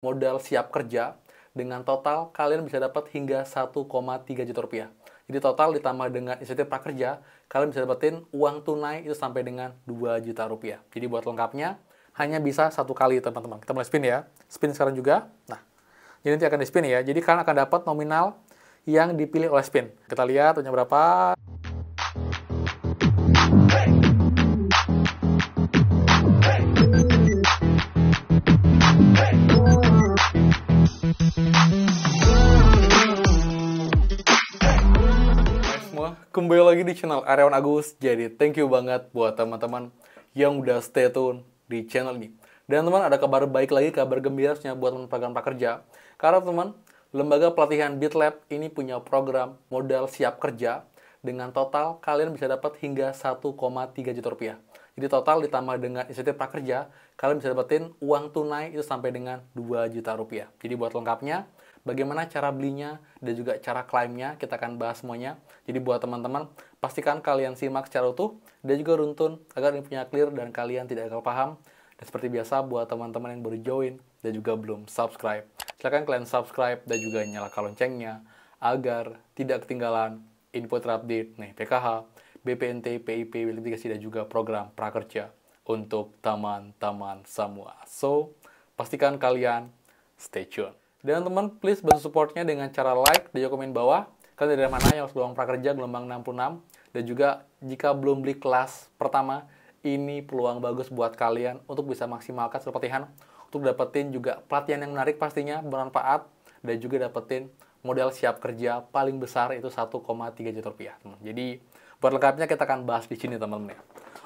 modal siap kerja dengan total kalian bisa dapat hingga 1,3 juta rupiah. Jadi total ditambah dengan insentif prakerja, kalian bisa dapetin uang tunai itu sampai dengan 2 juta rupiah. Jadi buat lengkapnya, hanya bisa satu kali teman-teman. Kita mulai spin ya. Spin sekarang juga. Nah, jadi nanti akan di spin ya. Jadi kalian akan dapat nominal yang dipilih oleh spin. Kita lihat punya berapa. Kembali lagi di channel Aryawan Agus. Jadi thank you banget buat teman-teman yang udah stay tune di channel ini. Dan teman, ada kabar baik lagi, kabar gembiranya buat teman program prakerja. Karena teman, lembaga pelatihan BitLab ini punya program modal siap kerja dengan total kalian bisa dapat hingga 1,3 juta rupiah. Jadi total ditambah dengan insentif prakerja, kalian bisa dapetin uang tunai itu sampai dengan 2 juta rupiah. Jadi buat lengkapnya, bagaimana cara belinya dan juga cara klaimnya, kita akan bahas semuanya. Jadi buat teman-teman, pastikan kalian simak secara utuh dan juga runtun agar infonya clear dan kalian tidak gagal paham. Dan seperti biasa, buat teman-teman yang baru join dan juga belum subscribe, silahkan kalian subscribe dan juga nyalakan loncengnya agar tidak ketinggalan info terupdate nih PKH, BPNT, PIP, Verifikasi, dan juga program prakerja untuk teman-teman semua. So, pastikan kalian stay tune. Dan teman, please bantu supportnya dengan cara like dan juga komen bawah. Kalian dari mana yang harus peluang prakerja gelombang 66. Dan juga jika belum beli kelas pertama, ini peluang bagus buat kalian untuk bisa maksimalkan pelatihan. Untuk dapetin juga pelatihan yang menarik pastinya, bermanfaat. Dan juga dapetin modal siap kerja paling besar itu 1,3 juta rupiah. Teman. Jadi buat lengkapnya kita akan bahas di sini teman-teman ya.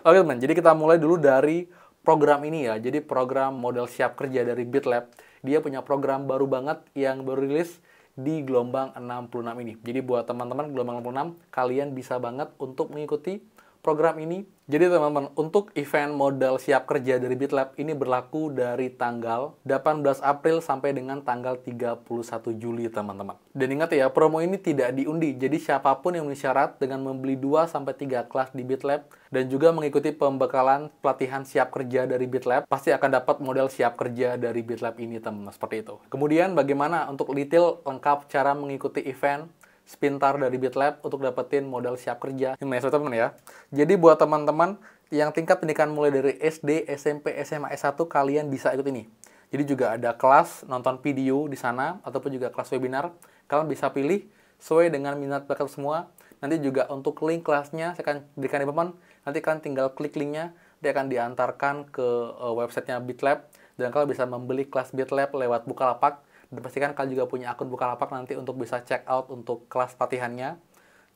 Oke teman, jadi kita mulai dulu dari program ini ya. Jadi program modal siap kerja dari BitLab. Dia punya program baru banget yang baru rilis di gelombang 66 ini. Jadi buat teman-teman gelombang 66, kalian bisa banget untuk mengikuti program ini. Jadi teman-teman, untuk event modal siap kerja dari BitLab ini berlaku dari tanggal 18 April sampai dengan tanggal 31 Juli teman-teman. Dan ingat ya, promo ini tidak diundi. Jadi siapapun yang memenuhi syarat dengan membeli 2-3 kelas di BitLab dan juga mengikuti pembekalan pelatihan siap kerja dari BitLab, pasti akan dapat modal siap kerja dari BitLab ini teman-teman, seperti itu. Kemudian bagaimana untuk detail lengkap cara mengikuti event Spintar dari BitLab untuk dapetin modal siap kerja. Ini teman-teman ya. Jadi buat teman-teman yang tingkat pendidikan mulai dari SD, SMP, SMA, S1, kalian bisa ikut ini. Jadi juga ada kelas nonton video di sana ataupun juga kelas webinar. Kalian bisa pilih sesuai dengan minat bakat semua. Nanti juga untuk link kelasnya saya akan berikan di teman. Nanti kalian tinggal klik linknya, dia akan diantarkan ke websitenya BitLab dan kalian bisa membeli kelas BitLab lewat Bukalapak. Dan pastikan kalian juga punya akun Bukalapak nanti untuk bisa check out untuk kelas pelatihannya.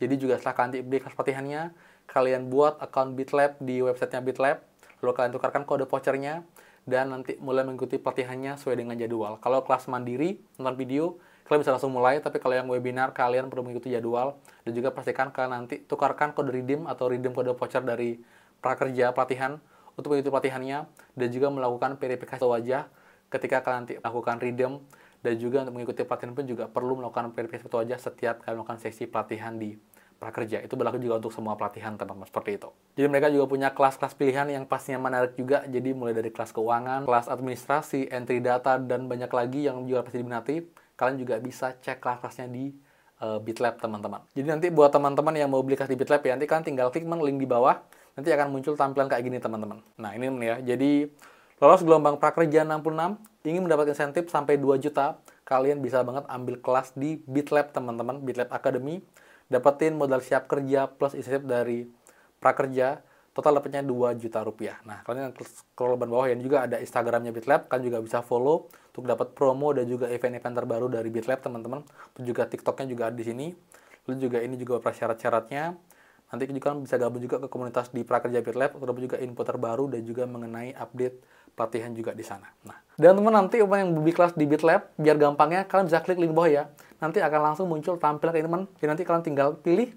Jadi juga setelah kalian beli kelas pelatihannya, kalian buat akun BitLab di websitenya BitLab, lalu kalian tukarkan kode vouchernya, dan nanti mulai mengikuti pelatihannya sesuai dengan jadwal. Kalau kelas mandiri, nonton video, kalian bisa langsung mulai, tapi kalau yang webinar, kalian perlu mengikuti jadwal. Dan juga pastikan kalian nanti tukarkan kode redeem atau redeem kode voucher dari prakerja pelatihan untuk mengikuti pelatihannya, dan juga melakukan verifikasi wajah ketika kalian nanti melakukan redeem. Dan juga untuk mengikuti pelatihan pun juga perlu melakukan verifikasi foto wajah setiap kalian melakukan sesi pelatihan di prakerja. Itu berlaku juga untuk semua pelatihan teman-teman, seperti itu. Jadi mereka juga punya kelas-kelas pilihan yang pastinya menarik juga. Jadi mulai dari kelas keuangan, kelas administrasi, entry data, dan banyak lagi yang juga pasti diminati. Kalian juga bisa cek kelas-kelasnya di BitLab teman-teman. Jadi nanti buat teman-teman yang mau beli kelas di BitLab ya, nanti kalian tinggal klik link di bawah. Nanti akan muncul tampilan kayak gini teman-teman. Nah ini ya, jadi lolos gelombang prakerja 66, ingin mendapatkan insentif sampai 2 juta, kalian bisa banget ambil kelas di BitLab teman-teman, BitLab Academy, dapetin modal siap kerja plus insentif dari prakerja, total dapatnya 2 juta rupiah. Nah, kalian scroll ban bawah ya, juga ada Instagramnya BitLab, kalian juga bisa follow untuk dapat promo dan juga event-event terbaru dari BitLab teman-teman. Juga TikToknya juga ada di sini. Lalu juga ini juga syarat-syaratnya. Nanti juga bisa gabung juga ke komunitas di prakerja BitLab untuk dapat juga info terbaru dan juga mengenai update pelatihan juga di sana. Nah, dan teman nanti yang beli kelas di BitLab, biar gampangnya kalian bisa klik link bawah ya. Nanti akan langsung muncul tampilan kayak teman. Jadi nanti kalian tinggal pilih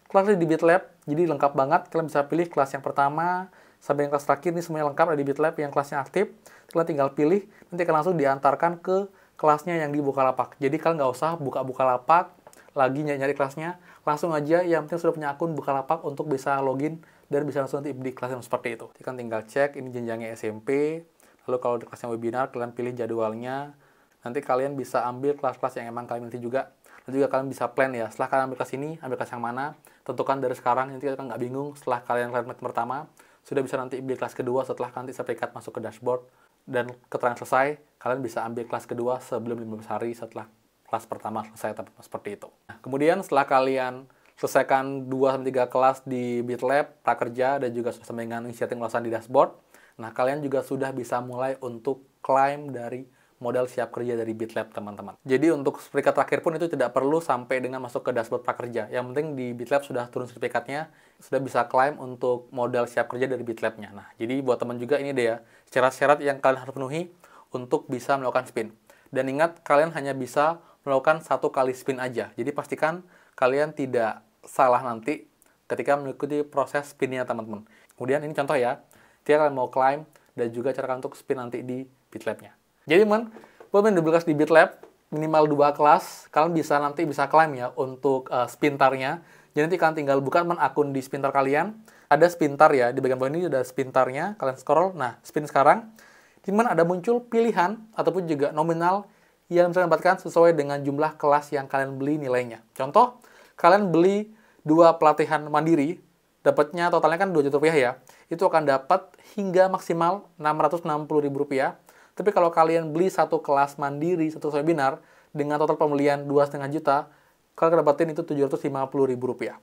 kelas di BitLab. Jadi lengkap banget. Kalian bisa pilih kelas yang pertama sampai yang kelas terakhir, ini semuanya lengkap ada di BitLab. Yang kelasnya aktif, kalian tinggal pilih. Nanti akan langsung diantarkan ke kelasnya yang di Bukalapak. Jadi kalian nggak usah buka Bukalapak lagi nyari kelasnya, langsung aja yang penting sudah punya akun Bukalapak untuk bisa login dan bisa langsung nanti beli kelas yang seperti itu. Jadi kan tinggal cek ini jenjangnya SMP, lalu kalau di kelasnya webinar kalian pilih jadwalnya, nanti kalian bisa ambil kelas-kelas yang emang kalian minati juga. Dan juga kalian bisa plan ya, setelah kalian ambil kelas ini, ambil kelas yang mana, tentukan dari sekarang, nanti kalian nggak bingung setelah kalian pertama, sudah bisa nanti ambil kelas kedua setelah nanti sertifikat masuk ke dashboard, dan keterangan selesai, kalian bisa ambil kelas kedua sebelum 15 hari setelah kelas pertama selesai, seperti itu. Nah, kemudian setelah kalian selesaikan 2-3 kelas di BitLab, prakerja, dan juga sampai dengan setting ulasan di dashboard, nah kalian juga sudah bisa mulai untuk klaim dari modal siap kerja dari BitLab, teman-teman. Jadi untuk sertifikat terakhir pun itu tidak perlu sampai dengan masuk ke dashboard prakerja. Yang penting di BitLab sudah turun sertifikatnya, sudah bisa klaim untuk modal siap kerja dari BitLab-nya. Nah, jadi buat teman juga ini deh ya, syarat-syarat yang kalian harus penuhi untuk bisa melakukan spin. Dan ingat, kalian hanya bisa melakukan 1 kali spin aja. Jadi pastikan kalian tidak salah nanti ketika mengikuti proses spinnya, teman-teman. Kemudian ini contoh ya, dia kalian mau klaim dan juga cara untuk spin nanti di BitLab-nya. Jadi teman, buat main double kelas di BitLab, minimal 2 kelas, kalian nanti bisa klaim ya untuk spintarnya. Jadi nanti kalian tinggal buka akun di spintar kalian. Ada spintar ya, di bagian bawah ini ada spintarnya, kalian scroll. Nah, spin sekarang, dimana ada muncul pilihan ataupun juga nominal yang bisa dapatkan sesuai dengan jumlah kelas yang kalian beli nilainya. Contoh, kalian beli 2 pelatihan mandiri, dapatnya totalnya kan 2 juta rupiah ya, itu akan dapat hingga maksimal Rp660.000. Tapi kalau kalian beli 1 kelas mandiri, 1 webinar, dengan total pembelian 2,5 juta, kalian dapatin itu Rp750.000.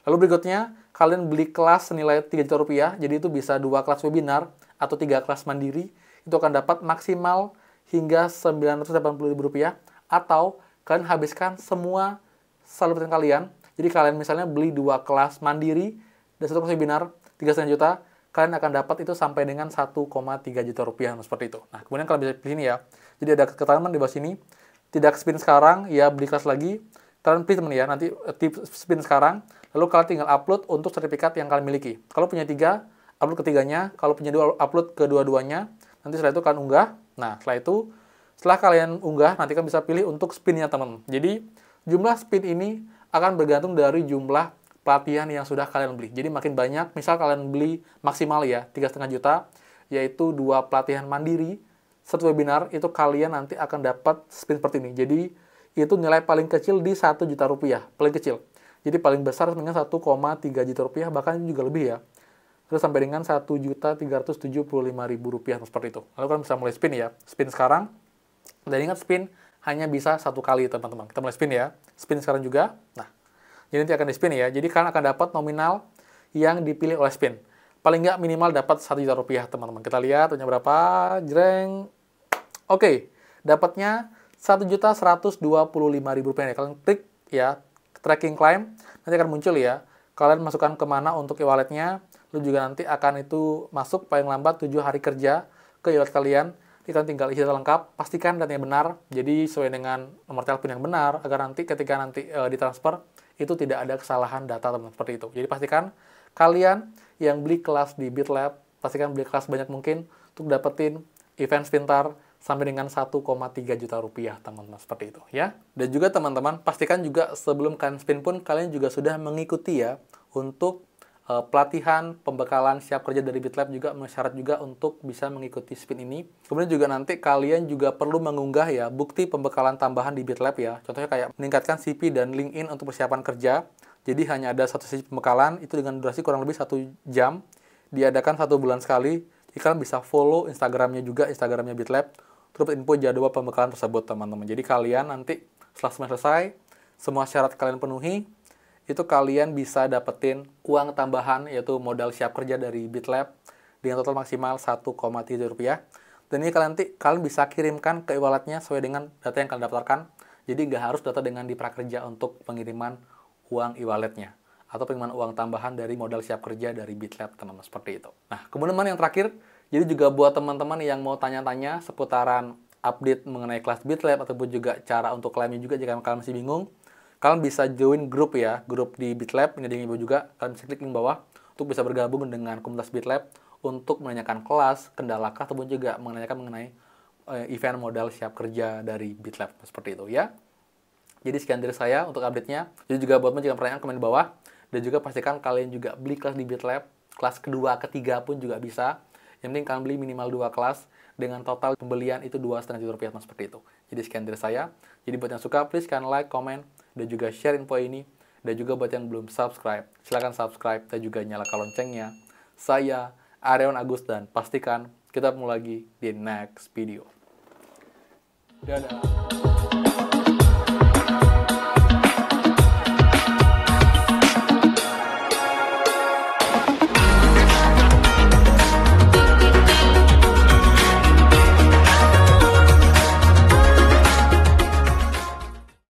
Lalu berikutnya, kalian beli kelas senilai 3 juta rupiah, jadi itu bisa 2 kelas webinar atau 3 kelas mandiri, itu akan dapat maksimal hingga Rp980.000, atau kalian habiskan semua saldo kalian. Jadi kalian misalnya beli 2 kelas mandiri dan 1 kelas webinar 3,5 juta, kalian akan dapat itu sampai dengan 1,3 juta rupiah, seperti itu. Nah, kemudian kalian bisa pilih sini ya. Jadi ada keterangan di bawah sini, tidak spin sekarang, ya beli kelas lagi. Kalian pilih teman ya, nanti spin sekarang, lalu kalian tinggal upload untuk sertifikat yang kalian miliki. Kalau punya 3, upload ketiganya. Kalau punya 2, upload kedua-duanya. Nanti setelah itu kalian unggah. Nah, setelah kalian unggah, nanti kalian bisa pilih untuk spinnya, teman. Jadi, jumlah spin ini akan bergantung dari jumlah pelatihan yang sudah kalian beli. Jadi, makin banyak, misal kalian beli maksimal ya, 3,5 juta, yaitu 2 pelatihan mandiri, 1 webinar, itu kalian nanti akan dapat spin seperti ini. Jadi, itu nilai paling kecil di 1 juta rupiah, paling kecil. Jadi, paling besar dengan 1,3 juta rupiah, bahkan juga lebih ya. Terus sampai dengan Rp1.375.000, seperti itu. Lalu kalian bisa mulai spin ya. Spin sekarang. Dan ingat, spin hanya bisa 1 kali, teman-teman. Kita mulai spin ya. Spin sekarang juga. Nah, jadi nanti akan di spin ya. Jadi kalian akan dapat nominal yang dipilih oleh spin. Paling nggak minimal dapat 1 juta rupiah, teman-teman. Kita lihat punya berapa. Jreng. Oke. Dapatnya Rp1.125.000. Kalian klik ya, tracking claim. Nanti akan muncul ya. Kalian masukkan kemana untuk e-walletnya. Lalu juga nanti akan itu masuk paling lambat 7 hari kerja ke e-wallet kalian. Kalian tinggal isi data lengkap, pastikan datanya benar, jadi sesuai dengan nomor telepon yang benar, agar nanti ketika ditransfer, itu tidak ada kesalahan data, teman-teman, seperti itu. Jadi pastikan kalian yang beli kelas di BitLab, pastikan beli kelas banyak mungkin untuk dapetin event pintar sampai dengan 1,3 juta rupiah, teman-teman, seperti itu ya. Dan juga teman-teman, pastikan juga sebelum kalian spin pun, kalian juga sudah mengikuti ya, untuk pelatihan pembekalan siap kerja dari BitLab, juga syarat juga untuk bisa mengikuti spin ini. Kemudian juga nanti kalian juga perlu mengunggah ya bukti pembekalan tambahan di BitLab ya. Contohnya kayak meningkatkan CV dan LinkedIn untuk persiapan kerja. Jadi hanya ada 1 sesi pembekalan, itu dengan durasi kurang lebih 1 jam. Diadakan 1 bulan sekali. Jadi kalian bisa follow Instagramnya juga, Instagramnya BitLab. Terus info jadwal pembekalan tersebut, teman-teman. Jadi kalian nanti setelah selesai, semua syarat kalian penuhi, itu kalian bisa dapetin uang tambahan, yaitu modal siap kerja dari BitLab dengan total maksimal 1,3 juta rupiah. Dan ini kalian bisa kirimkan ke e-walletnya sesuai dengan data yang kalian daftarkan. Jadi nggak harus data dengan di prakerja untuk pengiriman uang e-walletnya atau pengiriman uang tambahan dari modal siap kerja dari BitLab, teman-teman, seperti itu. Nah, kemudian yang terakhir, jadi juga buat teman-teman yang mau tanya-tanya seputaran update mengenai kelas BitLab ataupun juga cara untuk klaimnya juga jika kalian masih bingung, kalian bisa join grup ya, grup di BitLab, ini ada yang juga, kalian bisa klik link bawah untuk bisa bergabung dengan komunitas BitLab untuk menanyakan kelas, kendala ataupun juga menanyakan mengenai event modal siap kerja dari BitLab, seperti itu ya. Jadi sekian dari saya untuk update-nya. Jadi juga buat jika pertanyaan, komen di bawah, dan juga pastikan kalian juga beli kelas di BitLab, kelas kedua, ketiga pun juga bisa. Yang penting kalian beli minimal 2 kelas dengan total pembelian itu 2,5 juta rupiah, seperti itu. Jadi sekian dari saya. Jadi buat yang suka, please kan like, comment, dan juga share info ini. Dan juga buat yang belum subscribe, silahkan subscribe dan juga nyalakan loncengnya. Saya Aryawan Agus dan pastikan kita ketemu lagi di next video. Dadah.